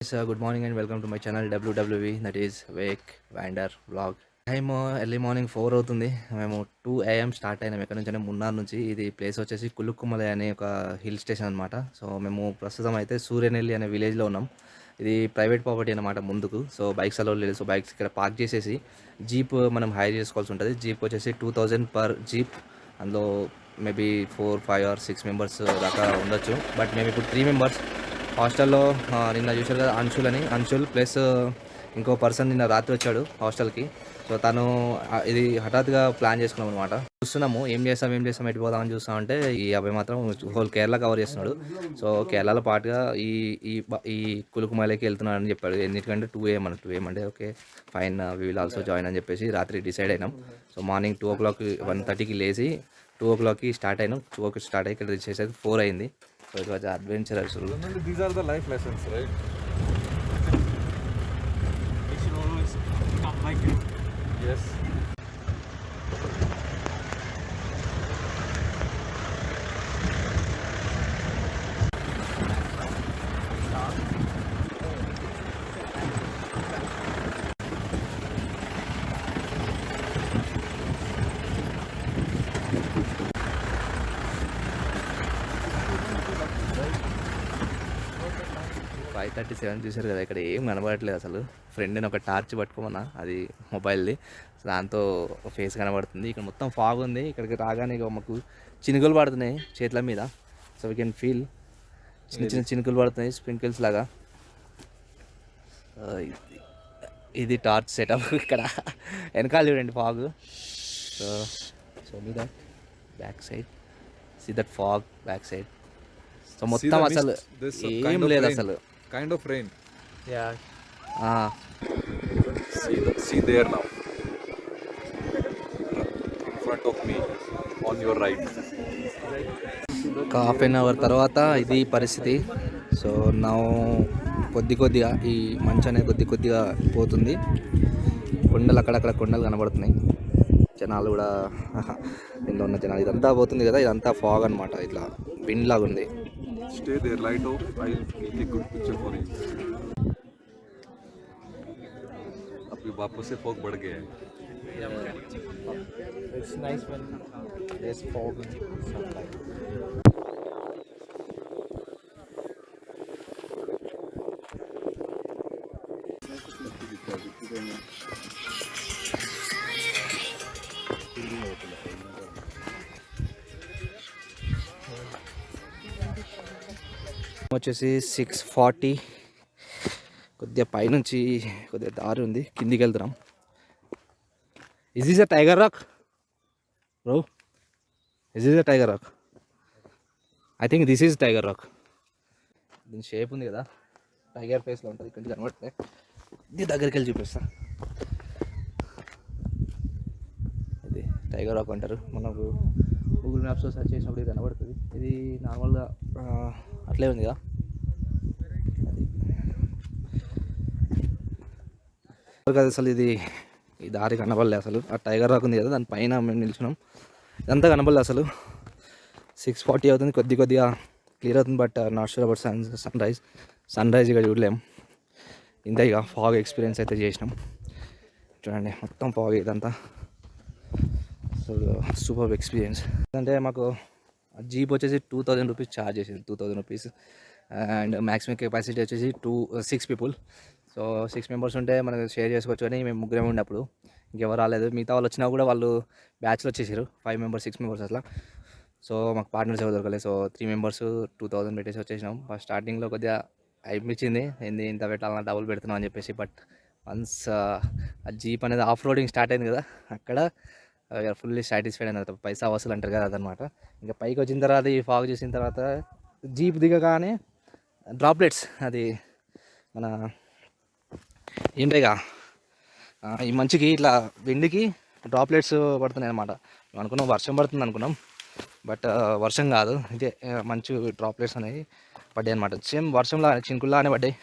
Good morning and welcome to my channel WWE, that is Wake Wander Vlog. Time early morning 4 అవుతుంది. మేము 2 AM start అయినాం ఎక్కడి నుంచి అంటే మున్నార్ నుంచి. ఇది ప్లేస్ వచ్చేసి కులుక్కుమలై అనే ఒక హిల్ స్టేషన్ అనమాట. సో మేము ప్రస్తుతం అయితే సూర్యనెల్లి అనే విలేజ్లో ఉన్నాం. ఇది ప్రైవేట్ ప్రాపర్టీ అనమాట ముందుకు. సో బైక్స్ అలౌ లేదు. సో బైక్స్ ఇక్కడ పార్క్ చేసేసి జీప్ మనం హైర్ చేసుకోవాల్సి ఉంటుంది. జీప్ వచ్చేసి 2000 పర్ జీప్. అందులో మేబీ 4, 5 ఆర్ 6 మెంబర్స్ దాకా ఉండొచ్చు. బట్ మేము ఇప్పుడు 3 మెంబర్స్ హాస్టల్లో. నిన్న చూశారు కదా అంశుల్ ప్లస్ ఇంకో పర్సన్ నిన్న రాత్రి వచ్చాడు హాస్టల్కి. సో తను ఇది హఠాత్తుగా ప్లాన్ చేసుకున్నాం అనమాట. చూస్తున్నాము ఏం చేస్తాం ఎటు పోదామని చూస్తామంటే ఈ అబ్బాయి మాత్రం హోల్ కేరళ కవర్ చేస్తున్నాడు. సో కేరళలో పాటుగా ఈ ఈ ఈ కులుకుమలైకి వెళ్తున్నాడు అని చెప్పాడు. ఎందుకంటే 2 AM అని 2 AM అంటే okay fine we will also join అని చెప్పేసి రాత్రి డిసైడ్ అయినాం. సో మార్నింగ్ 2 o'clock 1:30కి లేచి 2 o'clockకి స్టార్ట్ అయినాం. 2 o'clock స్టార్ట్ అయ్యి ఇక్కడ రీచ్ చేసేది 4 అయింది. So it was adventurous. These are the life lessons, right? We should always come like it. Yes. 5:37 చూశారు కదా, ఇక్కడ ఏం కనబడట్లేదు అసలు. ఫ్రెండ్ని ఒక టార్చ్ పట్టుకోమన్నా, అది మొబైల్ది. దాంతో ఫేస్ కనబడుతుంది. ఇక్కడ మొత్తం ఫాగ్ ఉంది. ఇక్కడికి రాగానే ఇక మాకు చినుకులు పడుతున్నాయి చేతుల మీద. సో వీ కెన్ ఫీల్ చిన్న చినుకులు పడుతున్నాయి స్ప్రింకిల్స్ లాగా. ఇది టార్చ్ సెటప్ ఇక్కడ వెనకాల చూడండి ఫాగ్. సో సో మీద back side see that fog back side. So మొత్తం అసలు ఏం లేదు అసలు. Kind of rain. Yeah. See there now. In front of me, on your right. ఒక హాఫ్ అన్ అవర్ తర్వాత ఇది పరిస్థితి. సో నా కొద్దిగా ఈ మంచు అనేది కొద్దిగా పోతుంది. కొండలు అక్కడక్కడ కొండలు కనబడుతున్నాయి. జనాలు కూడా ఇందులో ఉన్న జనాలు ఇదంతా పోతుంది కదా, ఇదంతా ఫాగ్ అనమాట. ఇట్లా విండ్ లాగా ఉంది. Stay there, light off. I'll take a good picture for you. अभी वापस से fog बढ़ गया है. It's nice when there's fog and sunlight. వచ్చేసి 6:40. కొద్దిగా పైనుంచి కొద్దిగా దారి ఉంది, కిందికి వెళ్తున్నాం. Is this a tiger rock bro? Is this a tiger rock? I think this is tiger rock. దీని షేప్ ఉంది కదా, టైగర్ ఫేస్లో ఉంటుంది. ఇక్కడ కనబడితే ఇది దగ్గరికి వెళ్ళి చూపిస్తా. ఇది టైగర్ రాక్ అంటారు. మనకు గూగుల్ మ్యాప్స్లో సెర్చ్ చేసినప్పుడు ఇది కనబడుతుంది. ఇది నార్మల్గా అట్లే ఉంది కదా. అది అసలు ఇది ఈ దారి కనబడలే అసలు. ఆ టైగర్ రాక్ ఉంది కదా, దానిపైన మేము నిల్చున్నాం. ఇదంతా కనబడలే అసలు. 6:40 అవుతుంది. కొద్దిగా క్లియర్ అవుతుంది. But not sure about sunrise ఇక చూడలేం. ఇంత ఇక ఫాగ్ ఎక్స్పీరియన్స్ అయితే చేసినాం. చూడండి మొత్తం ఫాగ్ ఇదంతా. అసలు సూపర్ ఎక్స్పీరియన్స్. అంటే మాకు జీప్ వచ్చేసి 2000 రూపీస్ ఛార్జ్ చేసింది. 2000 రూపీస్. అండ్ మ్యాక్సిమం కెపాసిటీ వచ్చేసి 6 పీపుల్. సో 6 మెంబర్స్ ఉంటే మనకు షేర్ చేసుకోవచ్చు. కానీ మేము ముగ్గురే ఉన్నప్పుడు ఇంకెవరు రాలేదు. మిగతా వాళ్ళు వచ్చినా కూడా వాళ్ళు బ్యాచ్లో వచ్చేసారు. 5 మెంబర్స్ 6 మెంబర్స్ అట్లా. సో మాకు పార్ట్నర్స్ ఎవరు దొరకలేదు. సో 3 మెంబర్స్ 2000 పెట్టేసి వచ్చేసినాం. ఫస్ట్ స్టార్టింగ్లో కొద్దిగా అనిపించింది, ఏంది ఇంత పెట్టాలన్నా డబుల్ పెడుతున్నాం అని చెప్పేసి. బట్ వన్స్ ఆ జీప్ అనేది ఆఫ్ రోడింగ్ స్టార్ట్ అయింది కదా, అక్కడ ఫుల్లీ సాటిస్ఫైడ్ అయిన పైసా వసూలు అంటారు కదా, అదనమాట. ఇంకా పైకి వచ్చిన తర్వాత ఈ ఫాగ్ చూసిన తర్వాత జీప్ దిగగానే డ్రాప్లెట్స్, అది మన ఏంటేగా ఈ మంచుకి ఇట్లా విండ్కి డ్రాప్లెట్స్ పడుతున్నాయి అనమాట. మేము అనుకున్నాం వర్షం పడుతుంది అనుకున్నాం. బట్ వర్షం కాదు, ఇదే మంచు డ్రాప్లెట్స్ అనేవి పడ్డాయి అనమాట. సేమ్ వర్షంలా చినుకుల్లానే పడ్డాయి.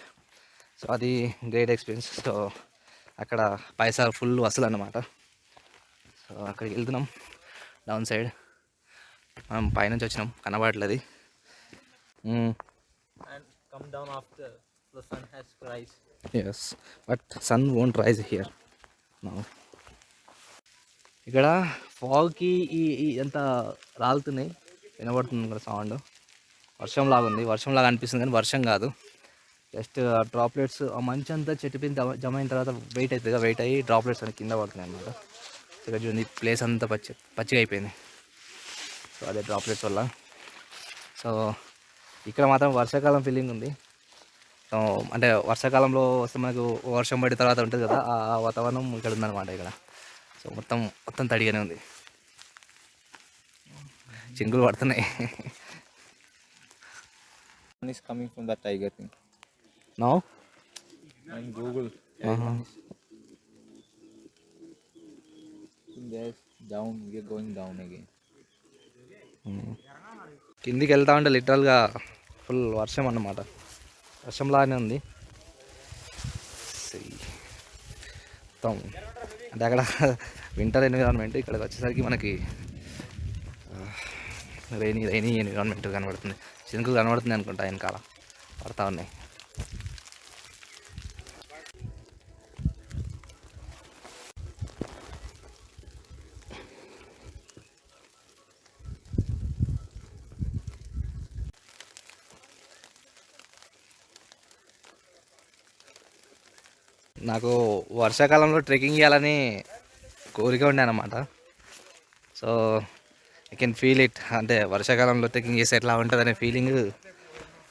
సో అది గ్రేట్ ఎక్స్పీరియన్స్. సో అక్కడ పైసా ఫుల్ వసూలు అన్నమాట. సో అక్కడికి వెళ్తున్నాం డౌన్ సైడ్. మనం పైనుంచి వచ్చినాం, కనబడట్లేదు. And come down after The sun has rise. yes, but sun won't rise here now. ఇక్కడ ఫాగ్కి ఈ ఎంత రాలుతున్నాయి, వినబడుతుంది ఇక్కడ సౌండ్. వర్షంలాగా ఉంది, వర్షంలాగా అనిపిస్తుంది కానీ వర్షం కాదు. జస్ట్ డ్రాప్లెట్స్ ఆ మంచి అంతా చెట్టు మీద జమ అయిన తర్వాత వెయిట్ అవుతుంది, వెయిట్ అయ్యి డ్రాప్లెట్స్ అని కింద పడుతున్నాయి అన్నమాట. ఇక్కడ చూడండి ప్లేస్ అంతా పచ్చిగా అయిపోయింది. సో అదే డ్రాప్లెట్స్ వల్ల. సో ఇక్కడ మాత్రం వర్షాకాలం ఫీలింగ్ ఉంది. సో అంటే వర్షాకాలంలో వస్తే మనకు వర్షం పడిన తర్వాత ఉంటుంది కదా, ఆ వాతావరణం ఇక్కడ ఉందన్నమాట ఇక్కడ. సో మొత్తం తడిగానే ఉంది, చినుకులు పడుతున్నాయి. One is coming from that tiger thing. No And Google. There's down. We are going down again. కిందికి వెళ్తా ఉంటే లిటరల్గా ఫుల్ వర్షం అన్నమాట, వర్షంలాగానే ఉంది. మొత్తం అంటే అక్కడ వింటర్ ఎన్విరాన్మెంట్, ఇక్కడికి వచ్చేసరికి మనకి రైనీ ఎన్విరాన్మెంట్ కనబడుతుంది. చినుకులు కనబడుతుంది అనుకుంటా, వెనకాల పడతా ఉన్నాయి. నాకు వర్షాకాలంలో ట్రెక్కింగ్ చేయాలని కోరిక ఉండే అన్నమాట. So I can feel it, అంటే వర్షాకాలంలో ట్రెక్కింగ్ చేస్తే ఎట్లా ఉంటుంది అనే ఫీలింగ్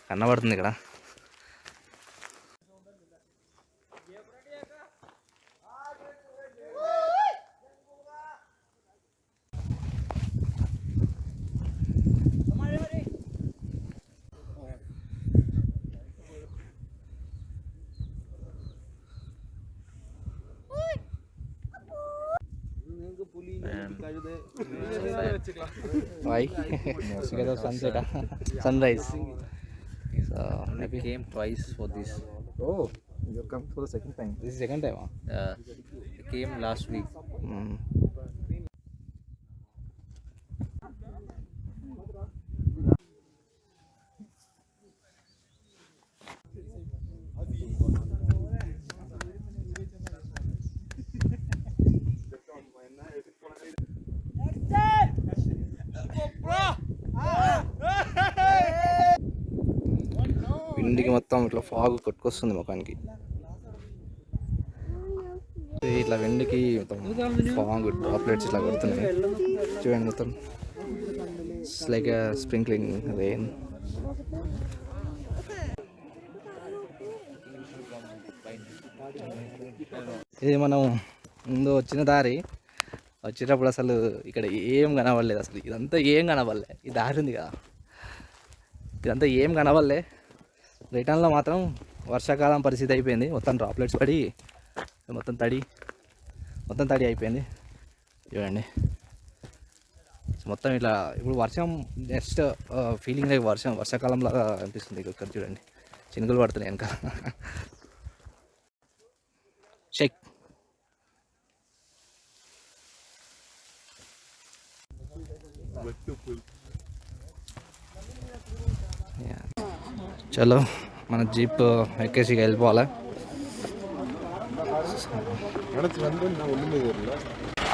కనబడుతుంది ఇక్కడ. Why? Because of sunset, sunrise. So We came twice for this. oh, you're coming for the second time. This is second time. We came last week. విండికి మొత్తం ఇట్లా ఫాగ్ కొట్టుకొస్తుంది ముఖానికి. ఇట్లా విండికి మొత్తం ఫాగ్ డ్రాప్లెట్స్ ఇట్లా కొడుతున్నాయి చూడండి. మొత్తం ఇట్స్ లైక్ స్ప్రింక్లింగ్ రెయిన్. ఇది మనం ముందు వచ్చిన దారి, వచ్చేటప్పుడు అసలు ఇక్కడ ఏం కనబడలేదు, అసలు ఇదంతా ఏం కనబడలే. ఈ దారి ఉంది కదా, ఇదంతా ఏం కనబడలే. రిటర్న్లో మాత్రం వర్షాకాలం పరిస్థితి అయిపోయింది, మొత్తం డ్రాప్లెట్స్ పడి మొత్తం తడి అయిపోయింది చూడండి. మొత్తం ఇట్లా ఇప్పుడు వర్షం జస్ట్ ఫీలింగ్ లైక్ వర్షాకాలం లాగా అనిపిస్తుంది. ఇక్కడ చూడండి చినుకులు పడుతున్నాయి వెనక. షేక్ చలో మన జీప్ ఎక్కేసి వెళ్ళిపోవాలి.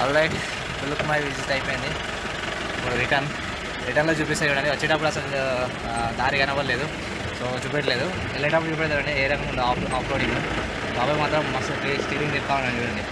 ఆల్రైట్ కులుక్కుమలై విజిట్ అయిపోయింది. ఇప్పుడు రిటర్న్లో చూపిస్తే చూడండి. వచ్చేటప్పుడు అసలు దారి కనవ్వలేదు, సో చూపెట్టలేదు. వెళ్ళేటప్పుడు చూపెడతాడండి ఏ రకంగా ఆఫ్ రోడింగ్. బాబాయ్ మాత్రం మస్తు స్టీరింగ్ తిప్పుతా ఉన్నాను చూడండి.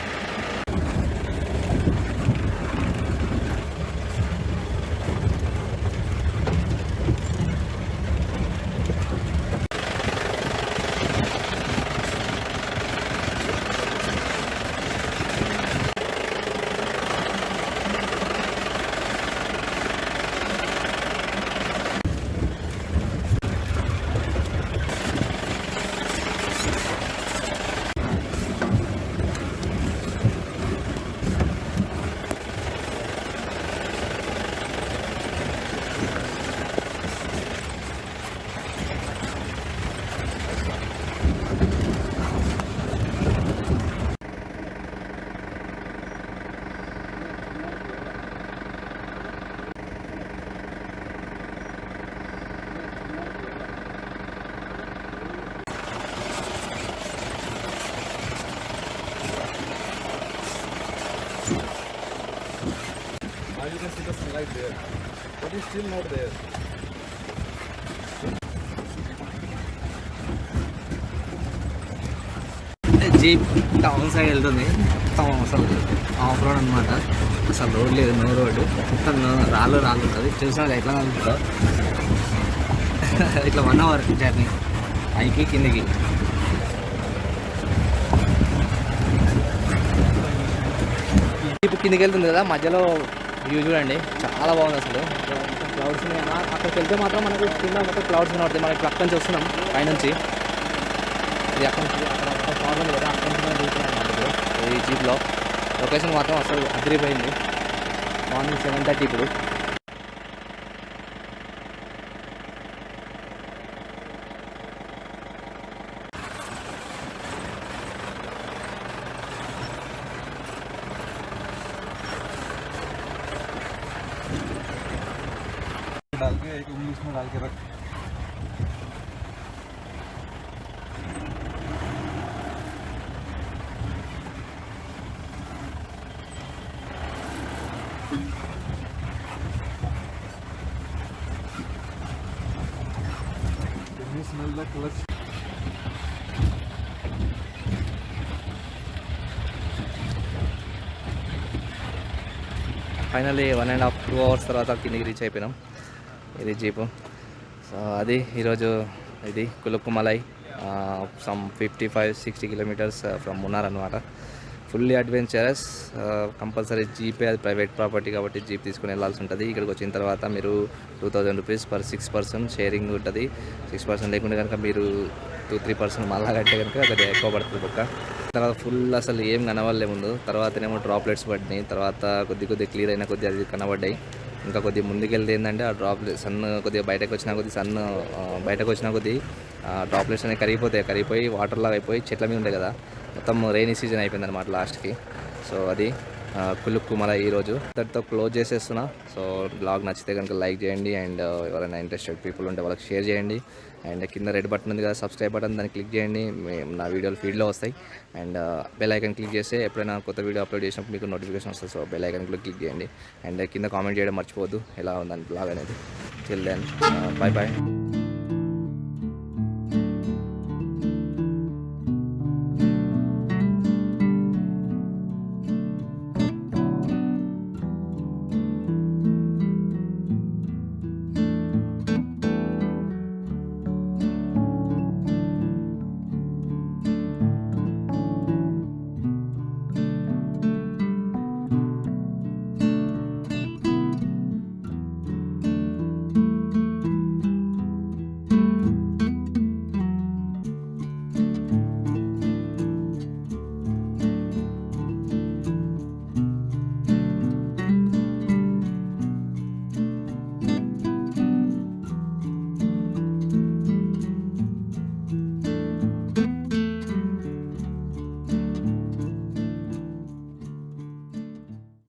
the sunlight there, but it's still not there. Jeep town side వెళ్తుంది. మొత్తం అసలు ఆఫ్ రోడ్ అనమాట. అసలు రోడ్ లేదు, నో రోడ్డు. మొత్తం రాళ్ళు ఉంటుంది. చూసినా ఎట్లా కలుగుతుందో ఇట్లా 1 hour జర్నీ పైకి కిందికి. జీప్ కిందికి వెళ్తుంది కదా, మధ్యలో వ్యూ చూడండి చాలా బాగుంది అసలు. క్లౌడ్స్ ఉన్నాయి. అక్కడికి వెళ్తే మాత్రం మనకు కింద మొత్తం క్లౌడ్స్ కనబడతాయి. మనకి అక్కడి నుంచి వస్తున్నాం పైనుంచి. ఇది అక్కడి నుంచి అక్కడ ఫార్మ్ ఉంది కదా, అక్కడి నుంచి మనం చూస్తున్నాం అన్నమాట. ఈ జీప్లో లొకేషన్ మాత్రం అసలు అదిరిపోయింది. మార్నింగ్ 7:30 ఇప్పుడు. डाल के एक उंगली इसमें डाल के रख. Can you smell the clutch? Finally 1.5 2 hours తర్వాత కిందికి రీచ్ అయిపోయినాం. ఇది జీపు. సో అది ఈరోజు ఇది కులుక్కుమలై, సమ్ 55-60 kilometers ఫ్రమ్ మున్నార్ అనమాట. Fully adventurous. కంపల్సరీ జీపే, అది ప్రైవేట్ ప్రాపర్టీ కాబట్టి జీప్ తీసుకుని వెళ్ళాల్సి ఉంటుంది. ఇక్కడికి వచ్చిన తర్వాత మీరు 2000 rupees per 6 person షేరింగ్ ఉంటుంది. 6 person లేకుంటే కనుక మీరు 2-3 person మళ్ళా కట్టే కనుక కొద్దిగా ఎక్కువ పడుతుంది బొక్క. తర్వాత ఫుల్ అసలు ఏం కనవల్లే ముందు. తర్వాతనేమో డ్రాప్లెట్స్ పడినాయి. తర్వాత కొద్దిగా క్లియర్ అయినా కొద్దిగా అది కనబడ్డాయి. ఇంకా కొద్దిగా ముందుకెళ్తే ఏంటంటే ఆ డ్రాప్లెట్ సన్ కొద్దిగా బయటకు వచ్చినా కొద్ది సన్ బయటకు వచ్చినా కొద్ది డ్రాప్లెట్స్ అనేవి కరిగిపోయి వాటర్ లాగా అయిపోయి చెట్ల మీద ఉంటాయి కదా, మొత్తం రైనీ సీజన్ అయిపోయింది అనమాట లాస్ట్కి. సో అది కులుక్కుమలై ఈరోజు దాంతో క్లోజ్ చేసేస్తున్నా. సో బ్లాగ్ నచ్చితే కనుక లైక్ చేయండి, అండ్ ఎవరైనా ఇంట్రెస్టెడ్ పీపుల్ ఉంటే వాళ్ళకి షేర్ చేయండి. అండ్ కింద రెడ్ బటన్ ఉంది కదా, సబ్స్క్రైబ్ బటన్, దాన్ని క్లిక్ చేయండి. నా వీడియోలు ఫీడ్లో వస్తాయి. అండ్ బెల్ ఐకాన్ క్లిక్ చేస్తే ఎప్పుడైనా కొత్త వీడియో అప్లోడ్ చేసినప్పుడు మీకు నోటిఫికేషన్ వస్తుంది. సో బెల్ ఐకాన్ కూడా క్లిక్ చేయండి. అండ్ కింద కామెంట్ చేయడం మర్చిపోవద్దు ఎలా ఉందని బ్లాగ్ అనేది. Till then, bye bye.